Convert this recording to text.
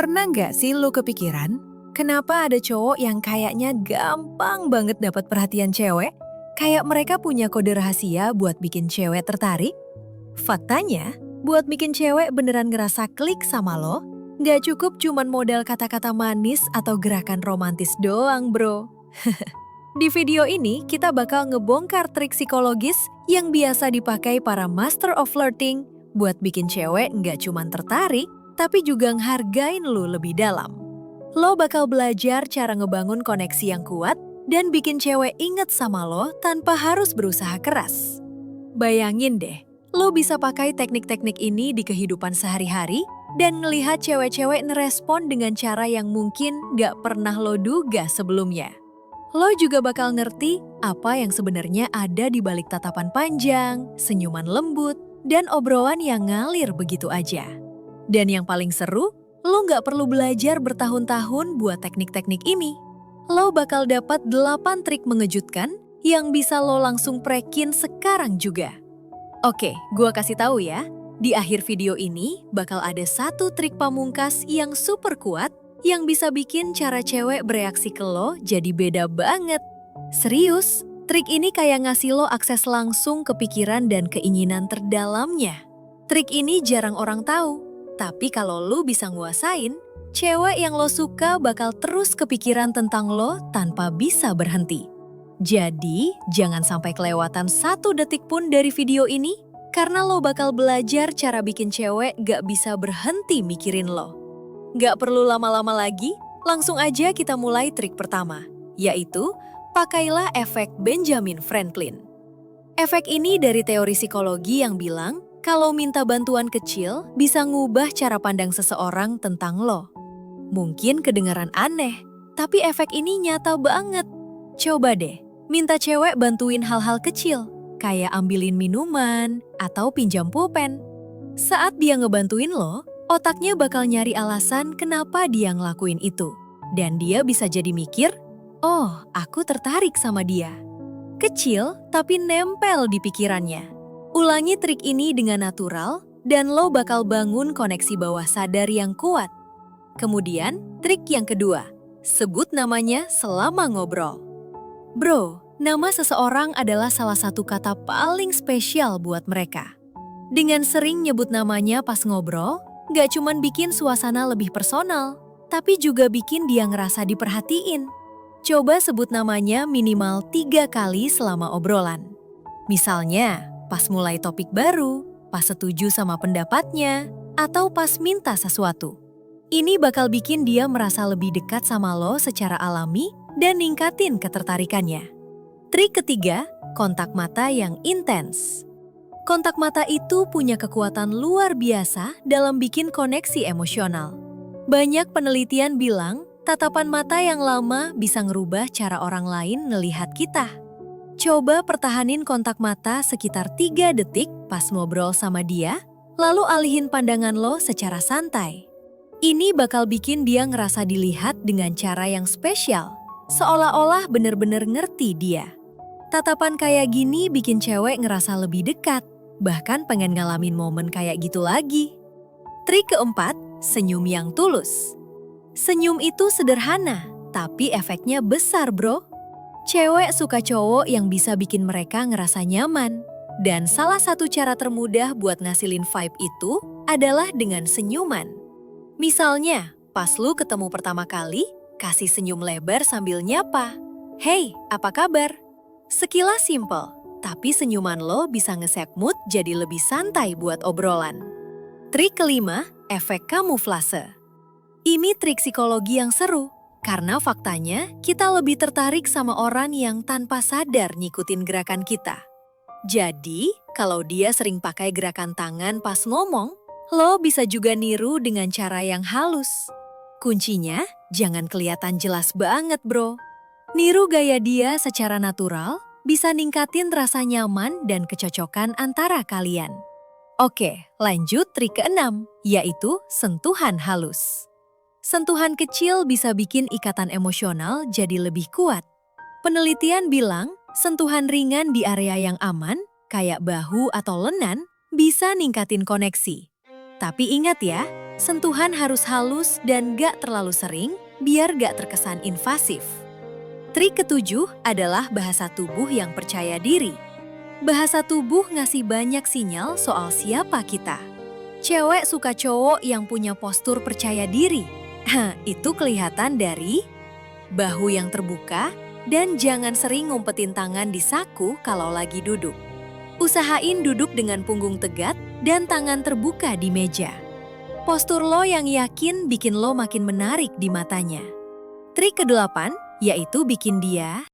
Pernah nggak sih lo kepikiran, kenapa ada cowok yang kayaknya gampang banget dapat perhatian cewek? Kayak mereka punya kode rahasia buat bikin cewek tertarik? Faktanya, buat bikin cewek beneran ngerasa klik sama lo, nggak cukup cuman modal kata-kata manis atau gerakan romantis doang, bro. Di video ini, kita bakal ngebongkar trik psikologis yang biasa dipakai para master of flirting buat bikin cewek nggak cuman tertarik, tapi juga ngehargain lu lebih dalam. Lo bakal belajar cara ngebangun koneksi yang kuat dan bikin cewek inget sama lo tanpa harus berusaha keras. Bayangin deh, lo bisa pakai teknik-teknik ini di kehidupan sehari-hari dan ngelihat cewek-cewek ngerespon dengan cara yang mungkin nggak pernah lo duga sebelumnya. Lo juga bakal ngerti apa yang sebenarnya ada di balik tatapan panjang, senyuman lembut, dan obrolan yang ngalir begitu aja. Dan yang paling seru, lo nggak perlu belajar bertahun-tahun buat teknik-teknik ini. Lo bakal dapat 8 trik mengejutkan yang bisa lo langsung prekin sekarang juga. Oke, gua kasih tahu ya. Di akhir video ini bakal ada 1 trik pamungkas yang super kuat yang bisa bikin cara cewek bereaksi ke lo jadi beda banget. Serius, trik ini kayak ngasih lo akses langsung ke pikiran dan keinginan terdalamnya. Trik ini jarang orang tahu, tapi kalau lo bisa nguasain, cewek yang lo suka bakal terus kepikiran tentang lo tanpa bisa berhenti. Jadi, jangan sampai kelewatan 1 detik pun dari video ini, karena lo bakal belajar cara bikin cewek gak bisa berhenti mikirin lo. Gak perlu lama-lama lagi, langsung aja kita mulai trik pertama, yaitu pakailah efek Benjamin Franklin. Efek ini dari teori psikologi yang bilang kalau minta bantuan kecil bisa ngubah cara pandang seseorang tentang lo. Mungkin kedengaran aneh, tapi efek ini nyata banget. Coba deh, minta cewek bantuin hal-hal kecil, kayak ambilin minuman atau pinjam pulpen. Saat dia ngebantuin lo, otaknya bakal nyari alasan kenapa dia ngelakuin itu. Dan dia bisa jadi mikir, oh, aku tertarik sama dia. Kecil, tapi nempel di pikirannya. Ulangi trik ini dengan natural, dan lo bakal bangun koneksi bawah sadar yang kuat. Kemudian, trik yang kedua, sebut namanya selama ngobrol. Bro, nama seseorang adalah salah satu kata paling spesial buat mereka. Dengan sering nyebut namanya pas ngobrol, gak cuman bikin suasana lebih personal, tapi juga bikin dia ngerasa diperhatiin. Coba sebut namanya minimal 3 kali selama obrolan. Misalnya, pas mulai topik baru, pas setuju sama pendapatnya, atau pas minta sesuatu. Ini bakal bikin dia merasa lebih dekat sama lo secara alami dan ningkatin ketertarikannya. Trik ketiga, kontak mata yang intens. Kontak mata itu punya kekuatan luar biasa dalam bikin koneksi emosional. Banyak penelitian bilang, tatapan mata yang lama bisa ngerubah cara orang lain ngelihat kita. Coba pertahanin kontak mata sekitar 3 detik pas ngobrol sama dia, lalu alihin pandangan lo secara santai. Ini bakal bikin dia ngerasa dilihat dengan cara yang spesial, seolah-olah bener-bener ngerti dia. Tatapan kayak gini bikin cewek ngerasa lebih dekat, bahkan pengen ngalamin momen kayak gitu lagi. Trik keempat, senyum yang tulus. Senyum itu sederhana, tapi efeknya besar, bro. Cewek suka cowok yang bisa bikin mereka ngerasa nyaman. Dan salah satu cara termudah buat ngasilin vibe itu adalah dengan senyuman. Misalnya, pas lu ketemu pertama kali, kasih senyum lebar sambil nyapa. Hey, apa kabar? Sekilas simple, tapi senyuman lo bisa nge-set mood jadi lebih santai buat obrolan. Trik kelima, efek kamuflase. Ini trik psikologi yang seru, karena faktanya kita lebih tertarik sama orang yang tanpa sadar ngikutin gerakan kita. Jadi, kalau dia sering pakai gerakan tangan pas ngomong, lo bisa juga niru dengan cara yang halus. Kuncinya, jangan kelihatan jelas banget, bro. Niru gaya dia secara natural bisa ningkatin rasa nyaman dan kecocokan antara kalian. Oke, lanjut trik keenam, yaitu sentuhan halus. Sentuhan kecil bisa bikin ikatan emosional jadi lebih kuat. Penelitian bilang, sentuhan ringan di area yang aman, kayak bahu atau lengan, bisa ningkatin koneksi. Tapi ingat ya, Sentuhan harus halus dan gak terlalu sering, biar gak terkesan invasif. Trik ketujuh adalah bahasa tubuh yang percaya diri. Bahasa tubuh ngasih banyak sinyal soal siapa kita. Cewek suka cowok yang punya postur percaya diri. Itu kelihatan dari bahu yang terbuka dan jangan sering ngumpetin tangan di saku kalau lagi duduk. Usahain duduk dengan punggung tegak dan tangan terbuka di meja. Postur lo yang yakin bikin lo makin menarik di matanya. Trik kedelapan yaitu bikin dia